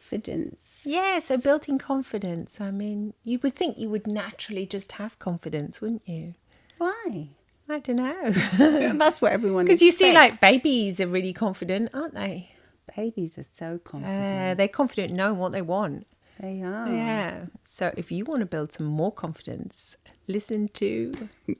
confidence. Yeah, so building confidence. I mean, you would think you would naturally just have confidence, wouldn't you? Why? I don't know. That's what everyone Because you see, like, expects. babies are really confident, aren't they? Babies are so confident. They're confident knowing what they want. They are. Yeah. So if you want to build some more confidence, listen to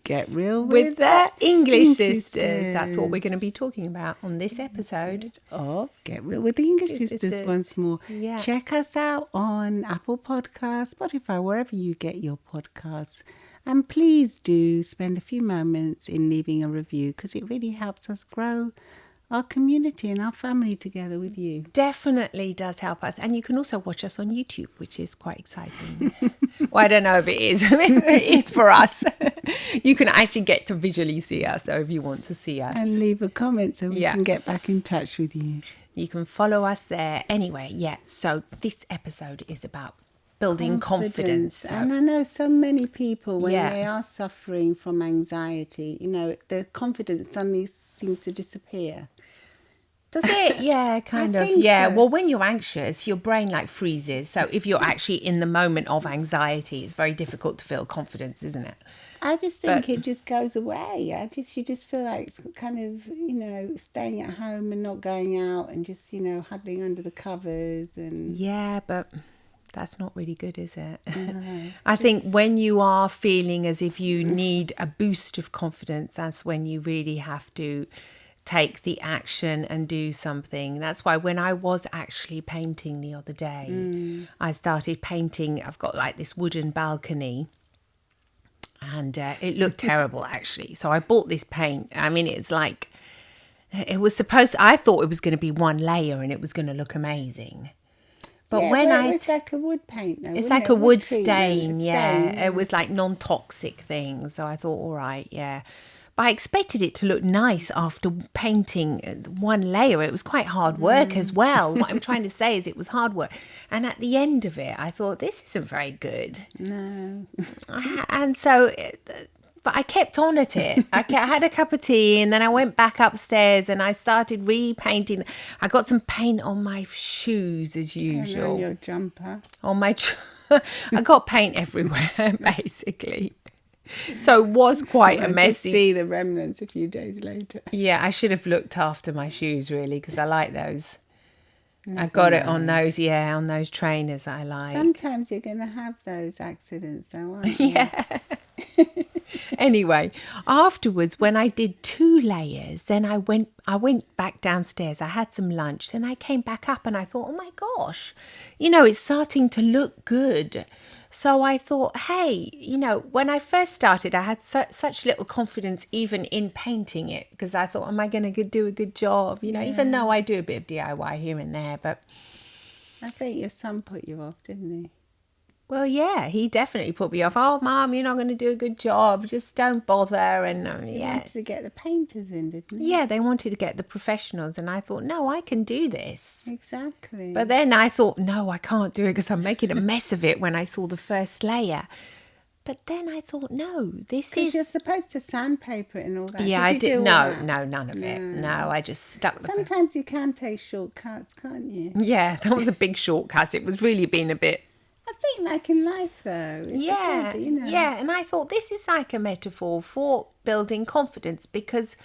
Get real with the English sisters. Sisters. That's what we're going to be talking about on this episode. Of Get Real with the English Sisters. Sisters once more. Yeah. Check us out on Apple Podcasts, Spotify, wherever you get your podcasts. And please do spend a few moments in leaving a review because it really helps us grow our community and our family together with you. Definitely does help us. And you can also watch us on YouTube, which is quite exciting. Well, I don't know if it is. I mean, it is for us. You can actually get to visually see us, so if you want to see us. And leave a comment so we can get back in touch with you. You can follow us there. Anyway, yeah. So this episode is about building confidence. So, and I know so many people, when they are suffering from anxiety, you know, the confidence suddenly seems to disappear. Does it? Yeah, kind of. Yeah. So. Well, when you're anxious, your brain like freezes. So if you're actually in the moment of anxiety, it's very difficult to feel confidence, isn't it? I just think it just goes away. You just feel like it's kind of, you know, staying at home and not going out and just, you know, huddling under the covers and. Yeah, but that's not really good, is it? No, I think when you are feeling as if you need a boost of confidence, that's when you really have to take the action and do something. That's why when I was actually painting the other day, I started painting. I've got like this wooden balcony and it looked terrible actually. So I bought this paint. I mean, it's like, I thought it was going to be one layer and it was going to look amazing. But it's like a wood paint though. It's like a wood stain, yeah. It was like non-toxic thing. So I thought, all right, yeah. But I expected it to look nice after painting one layer. It was quite hard work as well. What I'm trying to say is it was hard work. And at the end of it, I thought, this isn't very good. No. And so, but I kept on at it. I had a cup of tea and then I went back upstairs and I started repainting. I got some paint on my shoes as usual. And on your jumper. On my... I got paint everywhere, basically. So it was quite a messy. I see the remnants a few days later. Yeah, I should have looked after my shoes really because I like those. I got it on those, on those trainers I like. Sometimes you're going to have those accidents though, aren't you? Yeah. Anyway, afterwards when I did 2 layers, then I went back downstairs. I had some lunch. Then I came back up and I thought, oh my gosh, you know, it's starting to look good. So I thought, hey, you know, when I first started, I had such little confidence even in painting it because I thought, am I going to do a good job? You know, even though I do a bit of DIY here and there, but... I think your son put you off, didn't he? Well, yeah, he definitely put me off. Oh, Mum, you're not going to do a good job. Just don't bother. And He wanted to get the painters in, didn't he? Yeah, they wanted to get the professionals. And I thought, no, I can do this. Exactly. But then I thought, no, I can't do it because I'm making a mess of it when I saw the first layer. But then I thought, no, this is... You're supposed to sandpaper it and all that. Yeah, I did. No, none of it. No, I just stuck the... Sometimes you can take shortcuts, can't you? Yeah, that was a big shortcut. It was really being a bit... I think like in life though. It's yeah, good, you know. Yeah, and I thought this is like a metaphor for building confidence because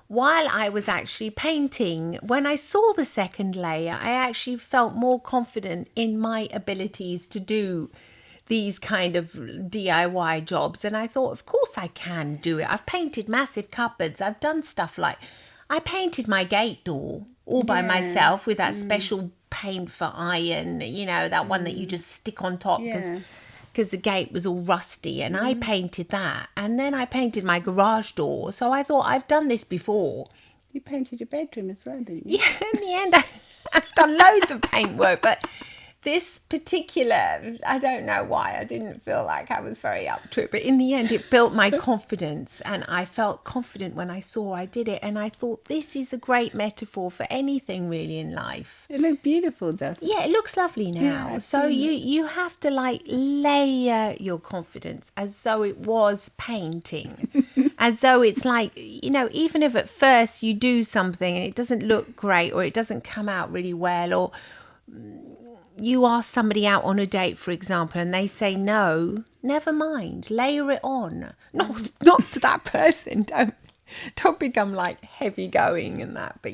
while I was actually painting, when I saw the second layer, I actually felt more confident in my abilities to do these kind of DIY jobs. And I thought, of course I can do it. I've painted massive cupboards. I've done stuff like I painted my gate door all by myself with that special paint for iron, you know, that one that you just stick on top because the gate was all rusty, and I painted that. And then I painted my garage door. So I thought, I've done this before. You painted your bedroom as well, didn't you? Yeah, in the end I've done loads of paint work, but this particular, I don't know why, I didn't feel like I was very up to it. But in the end, it built my confidence. And I felt confident when I saw I did it. And I thought, this is a great metaphor for anything really in life. It looked beautiful, doesn't it? Yeah, it looks lovely now. Yeah, so you have to like layer your confidence as though it was painting. As though it's like, you know, even if at first you do something and it doesn't look great or it doesn't come out really well, or you ask somebody out on a date, for example, and they say no, never mind, layer it on. Not to that person. Don't become like heavy going and that. But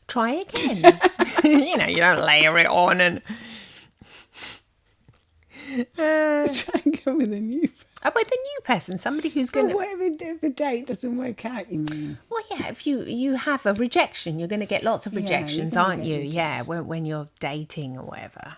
try again. You don't layer it on and Try and go with a new with a new person, somebody who's going to. Whatever if the date doesn't work out, you mean? Well, yeah, if you have a rejection, you're going to get lots of you're rejections, gonna aren't get you? rejections. Yeah, when you're dating or whatever.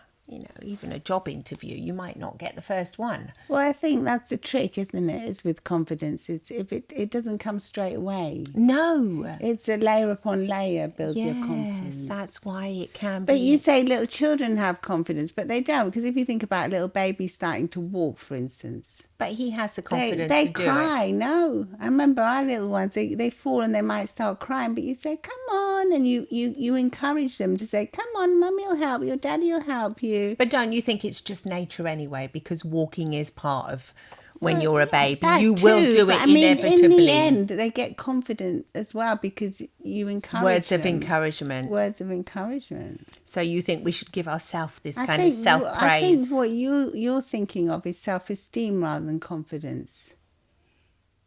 Even a job interview, you might not get the first one. Well, I think that's the trick, isn't it? Is with confidence. It's if it doesn't come straight away. No. It's a layer upon layer builds your Yes, confidence. that's why it can But be. you say little children have confidence, but they don't. Because if you think about a little baby starting to walk, for instance, But he has the confidence they to do it. cry. No, I remember our little ones. They fall and they might start crying, but you say, "Come on," and you encourage them to say, "Come on, Mummy will help you, Daddy will help you." But don't you think it's just nature anyway? Because walking is part of when Well, you're a yeah, baby. that You will too, do but it I mean, inevitably. in the end, they get confident as well because you encourage Words of them. encouragement. Words of encouragement. So you think we should give ourselves this I kind of think self-praise? I think what you're thinking of is self-esteem rather than confidence.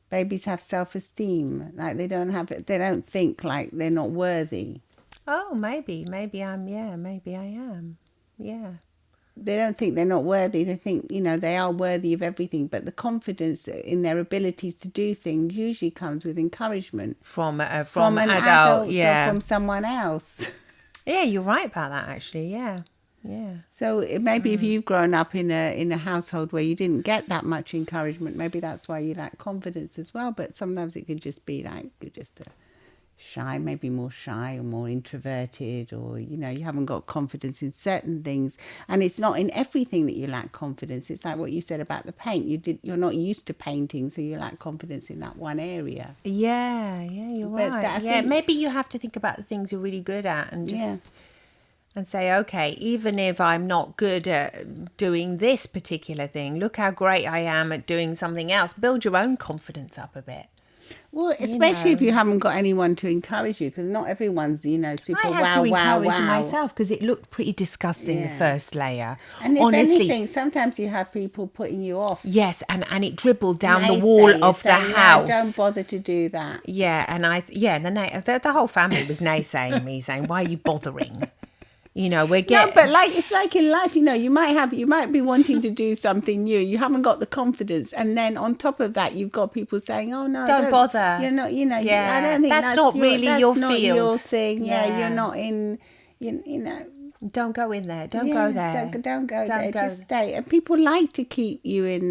Babies have self-esteem, like they don't think like they're not worthy. Oh, maybe I am. Yeah. They don't think they're not worthy. They think, they are worthy of everything. But the confidence in their abilities to do things usually comes with encouragement From an adult yeah. or from someone else. Yeah, you're right about that, actually. Yeah. So maybe if you've grown up in a household where you didn't get that much encouragement, maybe that's why you lack confidence as well. But sometimes it could just be like you're just shy, maybe more shy or more introverted, or you haven't got confidence in certain things. And it's not in everything that you lack confidence. It's like what you said about the paint. You're not used to painting, so you lack confidence in that one area. Yeah, you're But right. I Yeah, think- maybe you have to think about the things you're really good at and just Yeah. and say, okay, even if I'm not good at doing this particular thing, look how great I am at doing something else. Build your own confidence up a bit. Well, especially if you haven't got anyone to encourage you, because not everyone's, super I had wow, to wow, encourage wow. myself because it looked pretty disgusting, the Yeah. first layer. And if Honestly, anything, sometimes you have people putting you off. yes, and it dribbled down the wall Naysayers of the saying, "No, house. don't bother to do that." Yeah, and the whole family was naysaying me, saying, "Why are you bothering?" We're No, getting. but it's like in life, you might be wanting to do something new. You haven't got the confidence, and then on top of that, you've got people saying, "Oh no, Don't bother." You're not, Yeah, I don't think that's not really your that's not field. your thing. Yeah, Yeah. you're not in, Don't go in there. Don't go there. Don't go there. go Just stay. And people like to keep you in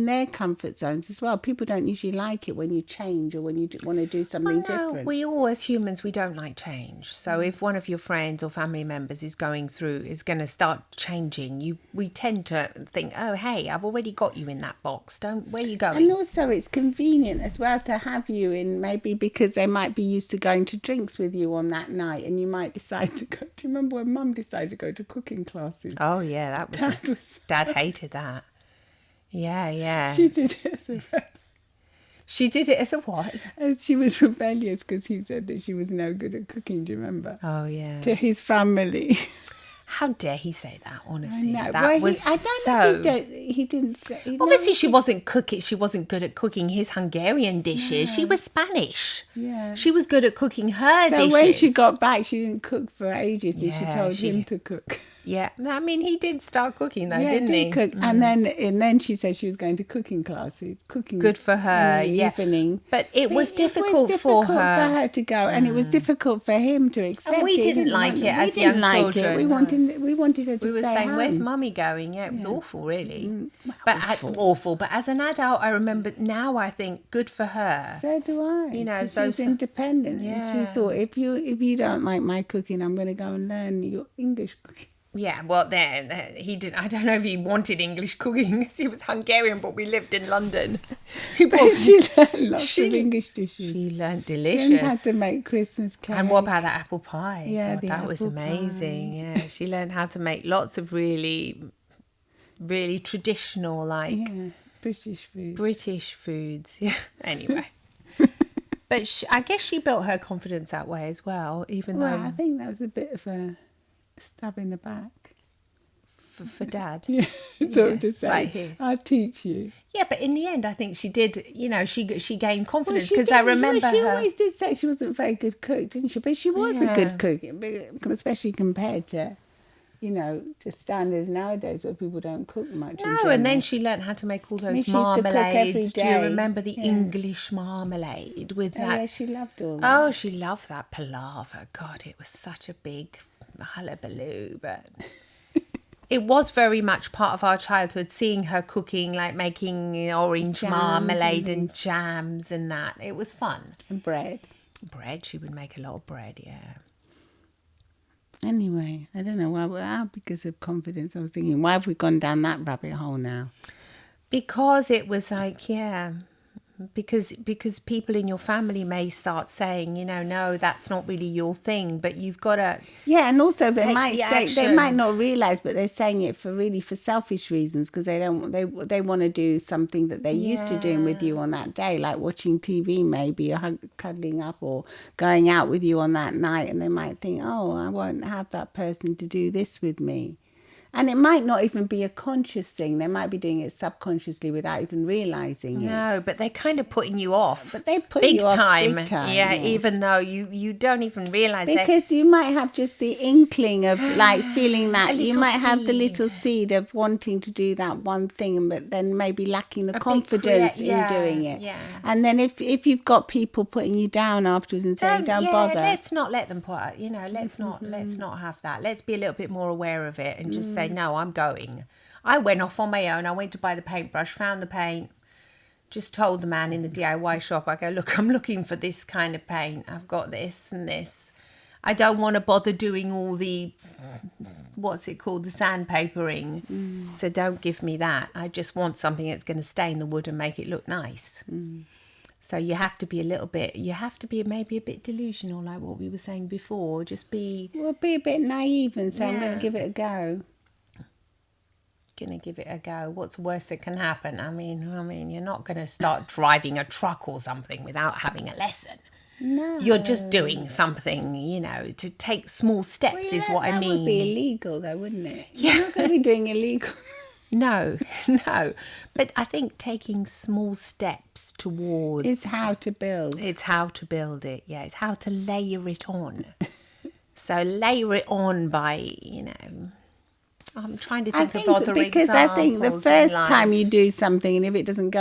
their comfort zones as well. People don't usually like it when you change or when you want to do something different. We all, as humans, we don't like change. So if one of your friends or family members is going to start changing, we tend to think, oh, hey, I've already got you in that box. Where are you going? And also it's convenient as well to have you in, maybe because they might be used to going to drinks with you on that night, and you might decide to go. Do you remember when Mum decided to go to cooking classes? Oh, yeah, Dad hated that. Yeah. She did it She did it as a what? as she was rebellious because he said that she was no good at cooking. Do you remember? Oh, yeah. To his family. How dare he say that, honestly? No, That well, was I don't so... know if he didn't say... Obviously, she wasn't cooking. She wasn't good at cooking his Hungarian dishes. She was Spanish. Yeah. She was good at cooking her So dishes. when she got back, she didn't cook for ages. And she Yeah, told she him did. to cook. Yeah, I mean, he did start cooking though, Yeah, didn't did he? cook. And then she said she was going to cooking classes. Cooking Good for her, in the yeah. evening. But it was difficult for for her. her to go, and it was difficult for him to accept. we it. He didn't like want- it as we didn't young like children, It. We no. wanted her to We were stay saying, home. "Where's Mummy going?" Yeah, it was awful, really. Awful. But as an adult, I remember now. I think good for her. So do I. You know, 'cause so- she's independent. And Yeah. she thought, if you don't like my cooking, I'm going to go and learn your English cooking. Yeah, well, there he did. I don't know if he wanted English cooking. He was Hungarian, but we lived in London. She learned lots of English dishes. She learned She delicious. learned how to make Christmas cake. And what about the apple pie? Yeah, God, the that was apple amazing. Yeah, she learned how to make lots of really, really traditional, like Yeah, British food. British foods. Yeah. Anyway, but I guess she built her confidence that way as well. Even Well, I though, think that was a bit of a stab in the back. for Dad. Yeah, sort of to it's like say, here. I'll teach you. Yeah, but in the end, I think she did. You know, she gained confidence She because I did- remember she her. always did say she wasn't a very good cook, didn't she? But she was a Yeah. good cook, especially compared to, to standards nowadays where people don't cook much. in No, and general. then she learned how to make all those she used to cook every marmalades. Do you day. remember the Yeah. English marmalade with Oh, that? yeah, she loved all that. Oh, she loved that palaver. God, it was such a big hullabaloo, but it was very much part of our childhood, seeing her cooking, like making orange Jams marmalade and and jams and that. It was fun. And bread. Bread, she would make a lot of bread, yeah. Anyway, I don't know why we're out because of confidence. I was thinking, why have we gone down that rabbit hole now? Because it was like, yeah, because people in your family may start saying, no, that's not really your thing, but you've got to. Yeah, and also they Take might the say they might not actions. realize, but they're saying it for selfish reasons because they want to do something that they're used to doing with you on that day, like watching TV, maybe or cuddling up or going out with you on that night, and they might think, oh, I won't have that person to do this with me. And it might not even be a conscious thing. They might be doing it subconsciously without even realizing it. No, but they're kind of putting you off. But they put big you off time. big time, Yeah, yeah. even though you don't even realize it. Because you might have just the inkling of like feeling that you little might have the seed. little seed of wanting to do that one thing, but then maybe lacking the big confidence yeah, in doing it. yeah. And then if you've got people putting you down afterwards and saying don't bother, Let's not let them put. Let's not have that. Let's be a little bit more aware of it and just say no. I'm going. I went off on my own. I went to buy the paintbrush, found the paint. Just told the man in the DIY shop, I go, look, I'm looking for this kind of paint. I've got this and this. I don't want to bother doing all the, what's it called, the sandpapering. So don't give me that. I just want something that's going to stain the wood and make it look nice. So you have to be maybe a bit delusional, like what we were saying before. Just be well, be a bit naive and say I'm going Yeah. to give it a go. gonna give it a go. What's worse that can happen? I mean, you're not gonna start driving a truck or something without having a lesson. No, You're just doing something, to take small steps is what I That mean. would be illegal, though, wouldn't it? Yeah. You're not going to be doing illegal. No, no. But I think taking small steps towards It's how to build. It's how to build it. Yeah, it's how to layer it on. So layer it on by, I'm trying to think of other because I think the examples in first life. time you do something, and if it doesn't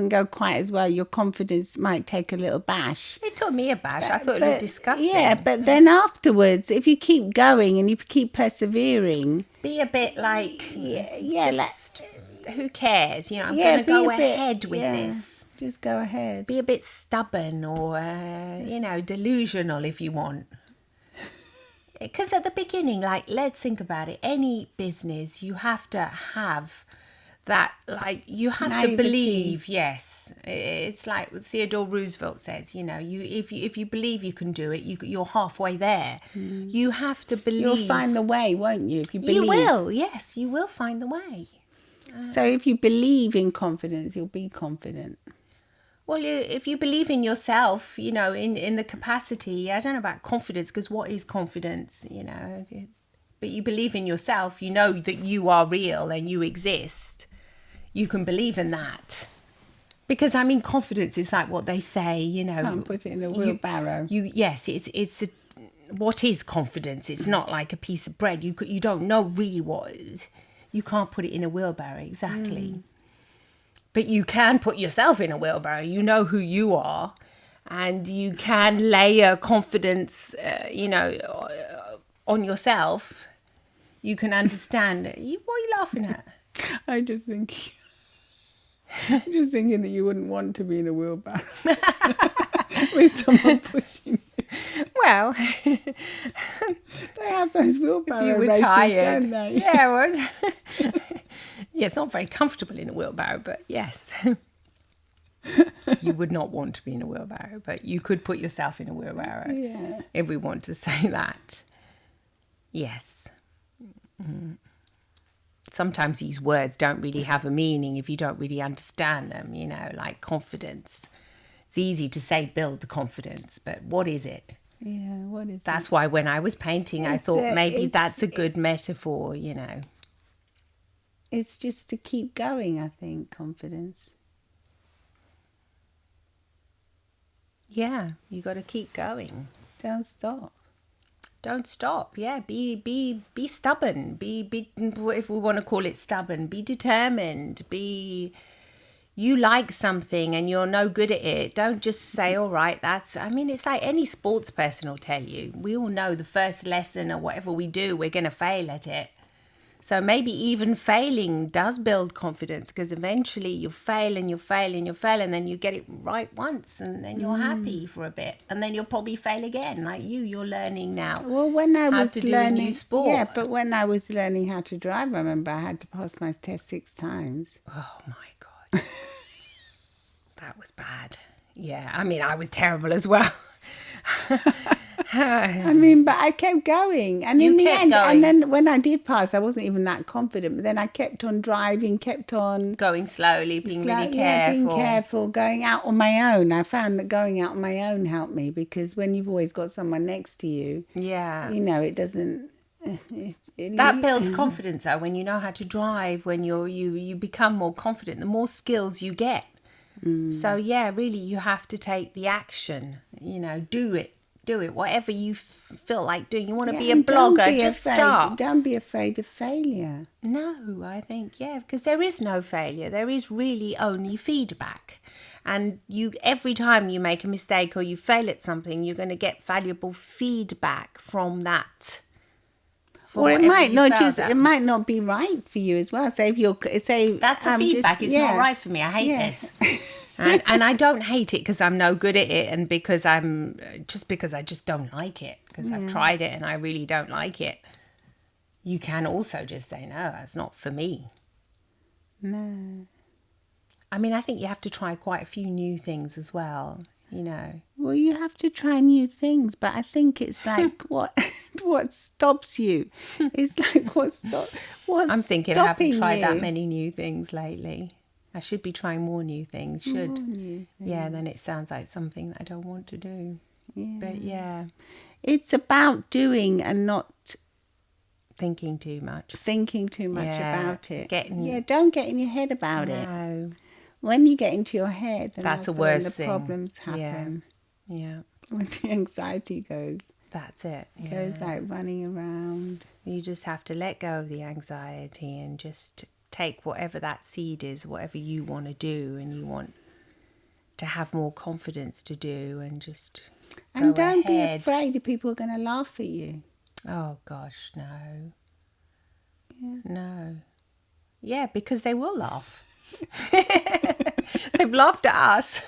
go quite as well, your confidence might take a little bash. It took me a bash. I thought it was disgusting. Yeah, but then afterwards, if you keep going and you keep persevering, Be a bit like, yeah, just, who cares? I'm yeah, going to go be a bit- ahead with yeah, this. Just go ahead. Be a bit stubborn or, delusional if you want. Because at the beginning, let's think about it. Any business, you have to have that, you have to Naivety. believe. Yes, it's like Theodore Roosevelt says. If you believe you can do it, you're halfway there. You have to believe. You'll find the way, won't you? If you believe. You will. Yes, you will find the way. So if you believe in confidence, you'll be confident. Well, if you believe in yourself, in the capacity, I don't know about confidence, because what is confidence, but you believe in yourself, you know that you are real and you exist. You can believe in that. Because, confidence is like what they say, Can't put it in a wheelbarrow. Yes, what is confidence? It's not like a piece of bread. You don't know really you can't put it in a wheelbarrow, exactly. But you can put yourself in a wheelbarrow. You know who you are, and you can layer confidence, on yourself. You can understand. What are you laughing at? I'm just thinking that you wouldn't want to be in a wheelbarrow with someone pushing you. Well, They have those wheelbarrow if you were races, tired. don't they? Yeah, well, yeah, it's not very comfortable in a wheelbarrow, but yes. You would not want to be in a wheelbarrow, but you could put yourself in a wheelbarrow. Yeah. If we want to say that. Yes. Sometimes these words don't really have a meaning if you don't really understand them, like confidence. It's easy to say build confidence, but what is it? Yeah, what is That's why when I was painting, I It's thought a- maybe it's- that's a good metaphor, it's just to keep going, I think, confidence. Yeah, you got to keep going. Don't stop. Don't stop. Yeah, be stubborn. Be if we want to call it stubborn, be determined. You like something and you're no good at it. Don't just say, all right, it's like any sports person will tell you. We all know the first lesson or whatever we do, we're going to fail at it. So maybe even failing does build confidence, because eventually you'll fail and you'll fail and you'll fail, and then you get it right once, and then you're happy for a bit, and then you'll probably fail again. Like you're learning now. Well, when I how was to do learning, a new sport. yeah, but when I was learning how to drive, I remember I had to pass my test 6 times. Oh my God, that was bad. Yeah, I mean, I was terrible as well. I mean, but I kept going, and You in the kept end, going. and then when I did pass, I wasn't even that confident. But then I kept on driving, kept on Going slowly, being really careful. yeah, being careful, going out on my own. I found that going out on my own helped me, because when you've always got someone next to you, Yeah. you know, it doesn't. That builds confidence though, when you know how to drive, when you become more confident, the more skills you get. So yeah, really you have to take the action, do it, whatever you feel like doing. You want to be a blogger, just start. Don't be afraid of failure. No, I think, because there is no failure. There is really only feedback. And every time you make a mistake or you fail at something, you're going to get valuable feedback from that. Or it might not be right for you as well. Say if that's the feedback. It's not right for me. I hate this. And I don't hate it because I'm no good at it, and because I just don't like it, because I've tried it and I really don't like it. You can also just say, no, it's not for me. No. I mean, I think you have to try quite a few new things as well, Well, you have to try new things, but I think it's like what stops you. It's like what's I'm thinking I haven't tried that you? many new things lately. I should be trying more new things. Yeah, then it sounds like something that I don't want to do. Yeah. But yeah, it's about doing and not thinking too much about it. Don't get in your head about it. No. When you get into your head, then That's the when worst the thing. Problems happen. Yeah. When the anxiety goes. That's it. Yeah. Goes like running around. You just have to let go of the anxiety and just take whatever that seed is, whatever you want to do and you want to have more confidence to do, and just and don't ahead. Be afraid if people are going to laugh at you. Oh gosh, no. Yeah. No. Yeah, because they will laugh. They've laughed at us.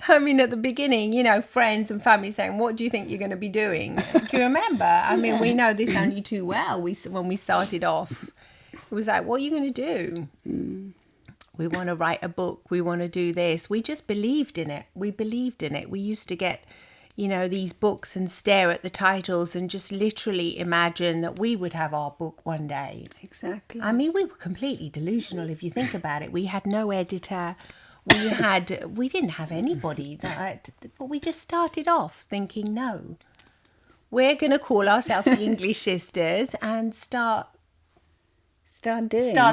I mean, at the beginning, friends and family saying, what do you think you're going to be doing? Do you remember? I mean, we know this only too well. When we started off, it was like, what are you going to do? We want to write a book. We want to do this. We just believed in it. We used to get, these books and stare at the titles and just literally imagine that we would have our book one day. Exactly. I mean, we were completely delusional if you think about it. We had no editor. We didn't have anybody. But we just started off thinking, no, we're going to call ourselves the English Sisters and start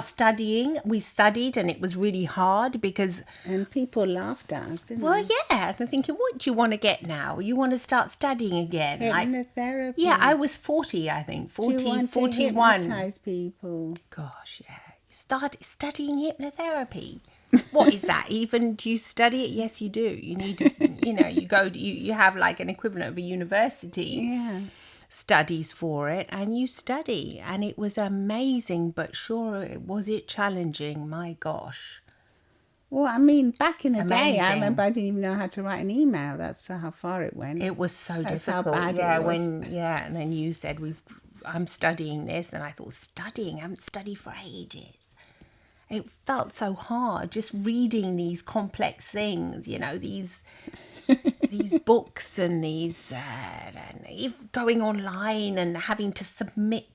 studying. We studied, and it was really hard because... And people laughed at us, didn't Well, they? yeah. They're thinking, what do you want to get now? You want to start studying again? Hypnotherapy. Yeah, I was 40, I think. 40, Do you want 41. to hypnotize people? Gosh, yeah. You start studying hypnotherapy. What is that? Even do you study it? Yes, you do. You need to, you have like an equivalent of a university. Yeah. Studies for it, and you study, and it was amazing, but sure, was it challenging? My gosh. Well, I mean, back in the day, I Amazing. remember I didn't even know how to write an email. That's how far it went. It was so That's how difficult. bad Yeah, it was. and then you said I'm studying this, and I thought, studying? I haven't studied for ages. It felt so hard just reading these complex things, these books and these going online and having to Submitting.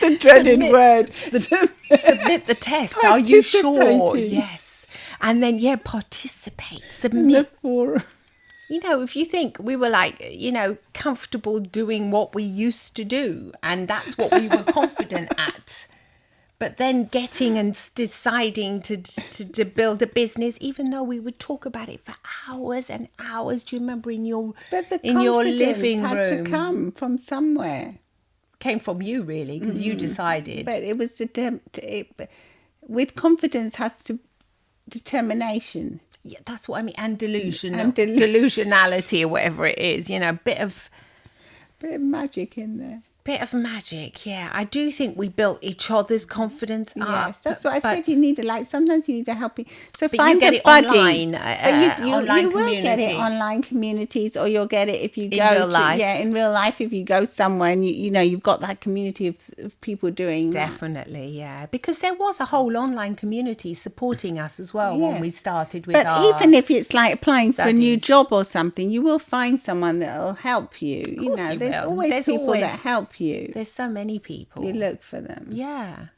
the dreaded word. submit the test. Are you sure? Participating. Yes. And then participate, In the submit. forum. You know, if you think we were like, you know, comfortable doing what we used to do, and that's what we were confident at. But then getting and deciding to build a business, even though we would talk about it for hours and hours. Do you remember in your living room? Had to come from somewhere. Came from you, really, because you decided. But it was with confidence has to determination. Yeah, that's what I mean. And delusionality or whatever it is. You know, a bit of magic in there. Bit of magic, yeah. I do think we built each other's confidence up. Yes, that's what I said. You need sometimes you need a helping. So but find you get a it buddy. online, online you community. will get it online communities, or you'll get it if you in go real life. Yeah, in real life. If you go somewhere and you know you've got that community of people doing Definitely, yeah. Because there was a whole online community supporting us as well when we started with But even if it's like applying for a new studies. job or something, you will find someone that will help you. You know, you there's will. always There's people that always- help you. There's so many people. You look for them. Yeah,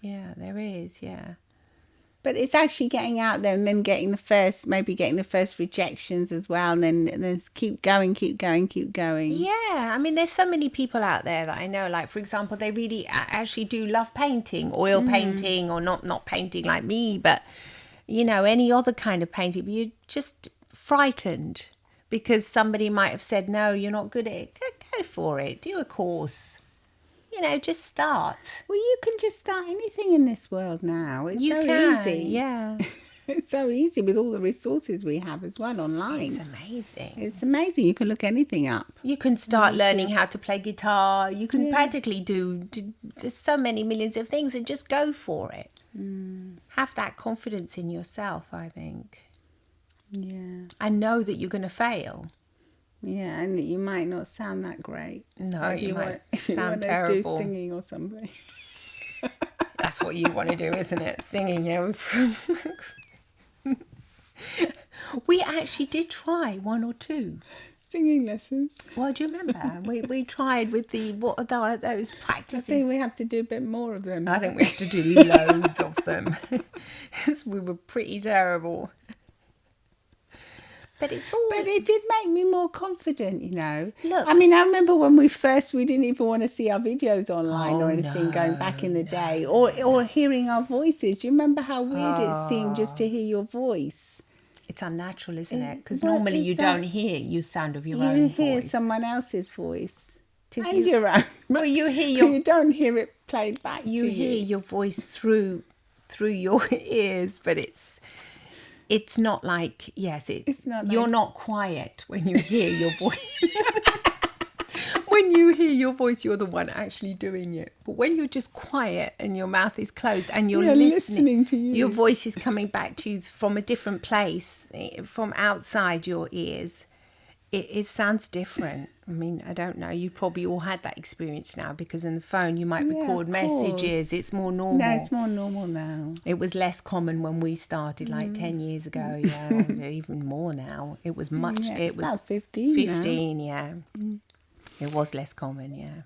there is, yeah. But it's actually getting out there and then getting the first rejections as well, and then keep going. Yeah, I mean, there's so many people out there that I know, like, for example, they really actually do love painting, oil painting, or not painting like me, but, you know, any other kind of painting. But you're just frightened because somebody might have said, no, you're not good at it. Go for it. Do a course. You know, just start. Well, you can just start anything in this world now. It's You so can, easy. yeah. It's so easy with all the resources we have as well online. It's amazing. It's amazing. You can look anything up. You can start learning how to play guitar. You can practically do there's so many millions of things, and just go for it. Have that confidence in yourself, I think. Yeah. And know that you're going to fail. Yeah, and you might not sound that great. No, So you might if you sound want to terrible. do singing or something. That's what you want to do, isn't it? Singing, yeah. We actually did try one or two. Singing lessons. Well, do you remember? we tried with what are those I practices? think we have to do a bit more of them. I think we have to do loads of them. 'Cause we were pretty terrible. But it's all... But it did make me more confident, you know. Look. I mean, I remember when we didn't even want to see our videos online or anything going back in the day, or hearing our voices. Do you remember how weird it seemed just to hear your voice? It's unnatural, isn't it? Because Well, normally you it's that- don't hear the sound of your You own hear voice. someone else's voice. 'Cause And you- your own. Well, you hear You don't hear it played back you to hear you. your voice through your ears, but it's not like, It's not you're like- not quiet when you hear your voice. When you hear your voice, you're the one actually doing it. But when you're just quiet and your mouth is closed and you're listening to you. your voice is coming back to you from a different place, from outside your ears. It sounds different. I mean, I don't know. You probably all had that experience now, because in the phone you might Yeah, record of messages. course. It's more normal. No, it's more normal now. It was less common when we started, like 10 years ago. Yeah, even more now. It was much. Yeah, it it's was about 15 now. 15. Yeah, it was less common. Yeah.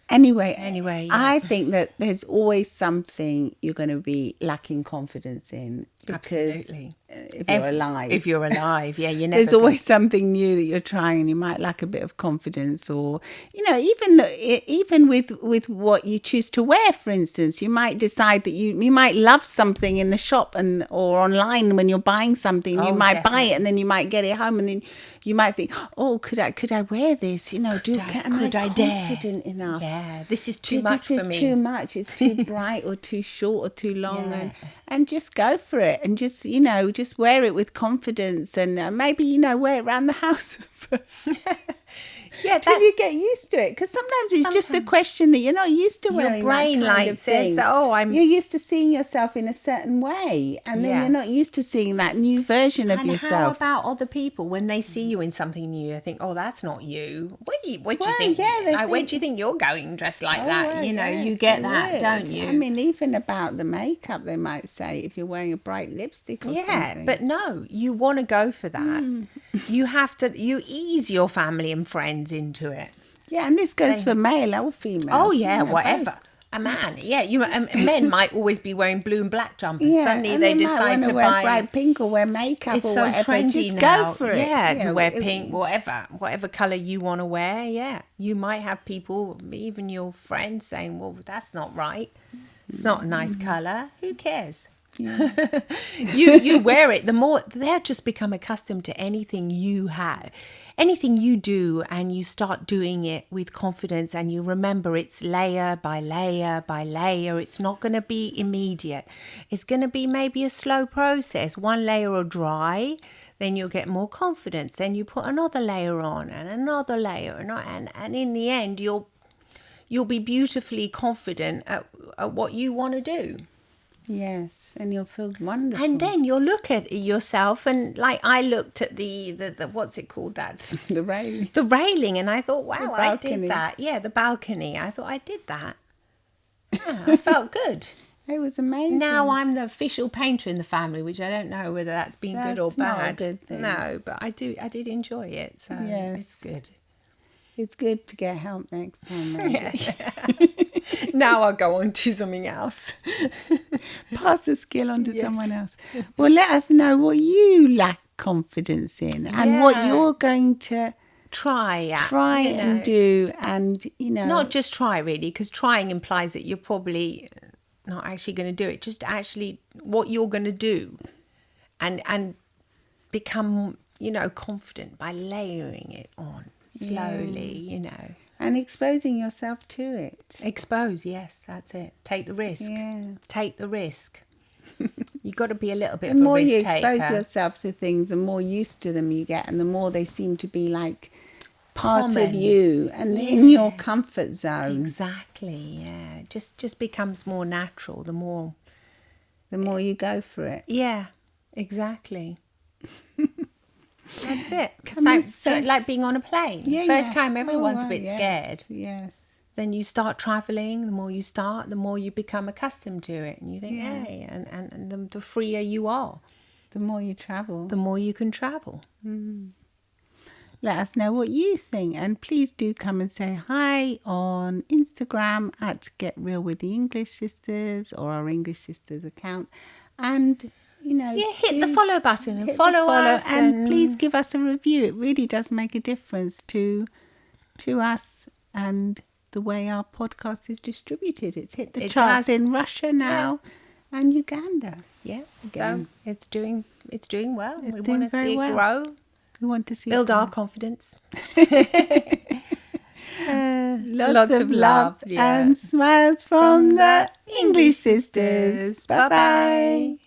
Anyway, yeah. I think that there's always something you're going to be lacking confidence in, because Absolutely. If you're alive. If you're alive, yeah, you never. There's always something new that you're trying, and you might lack a bit of confidence, or even with what you choose to wear. For instance, you might decide that you might love something in the shop or online when you're buying something. You might buy it, and then you might get it home, and then you might think, oh, could I wear this? You know, am I confident enough? Yeah, this is too much for me. This is too much. It's too bright or too short or too long, Yeah. and just go for it, and just wear it with confidence, and maybe wear it around the house first. Yeah, Till you get used to it, because sometimes it's just a question that you're not used to wearing. Your brain that kind like of says, thing. "Oh, You're used to seeing yourself in a certain way, and then Yeah. you're not used to seeing that new version of And how yourself. about other people when they see you in something new? They think, "Oh, that's not you." What do you Well, think? yeah, they Where think- do you think you're going dressed like Oh, that? well, You yes, get they that, would. don't you? I mean, even about the makeup, they might say if you're wearing a bright lipstick or yeah, something. but no, you want to go for that. You have to. You ease your family and friends into it. Yeah, and this goes for male or female. Oh yeah, you know, whatever. both. a man. Yeah, men might always be wearing blue and black jumpers. Yeah, Suddenly and they might decide wanna to wear buy. bright pink or wear makeup It's or so whatever. trendy Just now. go for it. Yeah, You to know, wear pink, whatever color you want to wear. Yeah, you might have people, even your friends, saying, "Well, that's not right. It's not a nice color. Who cares?" you wear it, the more they'll just become accustomed to anything you have, anything you do, and you start doing it with confidence, and you remember it's layer by layer by layer. It's not going to be immediate. It's going to be maybe a slow process. One layer will dry, then you'll get more confidence, then you put another layer on and another layer, and in the end you'll be beautifully confident at what you want to do. Yes, and you'll feel wonderful. And then you'll look at yourself, and like I looked at the what's it called, that the railing. the railing, and I thought, wow, I balcony. did that. Yeah, the balcony. I thought I did that. Yeah, I felt good. It was amazing. Now I'm the official painter in the family, which I don't know whether that's been good or That's not a bad. good thing. No, but I did enjoy it. So Yes. it's good. It's good to get help next time, maybe. Yeah. Now I'll go on to something else. Pass the skill on to Yes. someone else. Well, let us know what you lack confidence in and what Yeah. you're going to Try and do, and not just try really, because trying implies that you're probably not actually going to do it. Just actually what you're going to do, and become confident by layering it on slowly. and exposing yourself to it. Expose. Yes, that's it. Take the risk. Yeah. Take the risk. You got to be a little bit The of a more risk you expose taker. yourself to things, the more used to them you get, and the more they seem to be like part of Common. you and in your comfort zone. Exactly. Yeah. Just becomes more natural. The more. The more you go for it. Yeah. Exactly. That's it. Can we It's like being on a plane. First time everyone's a bit scared. Yes. Then you start traveling. The more you start, the more you become accustomed to it, and you think, Yeah. hey, and the freer you are, The more you travel. the more you can travel. Let us know what you think, and please do come and say hi on Instagram at Get Real with the English Sisters, or our English Sisters account, and Hit the follow button and hit the follow us, and please give us a review. It really does make a difference to us and the way our podcast is distributed. It's hit the It charts does. in Russia now and Uganda. Yeah, Again. so it's doing well. It's We doing want to very see it well. grow, We want to see build it our grow. confidence. Lots of love yeah. and smiles from the English sisters. Bye bye.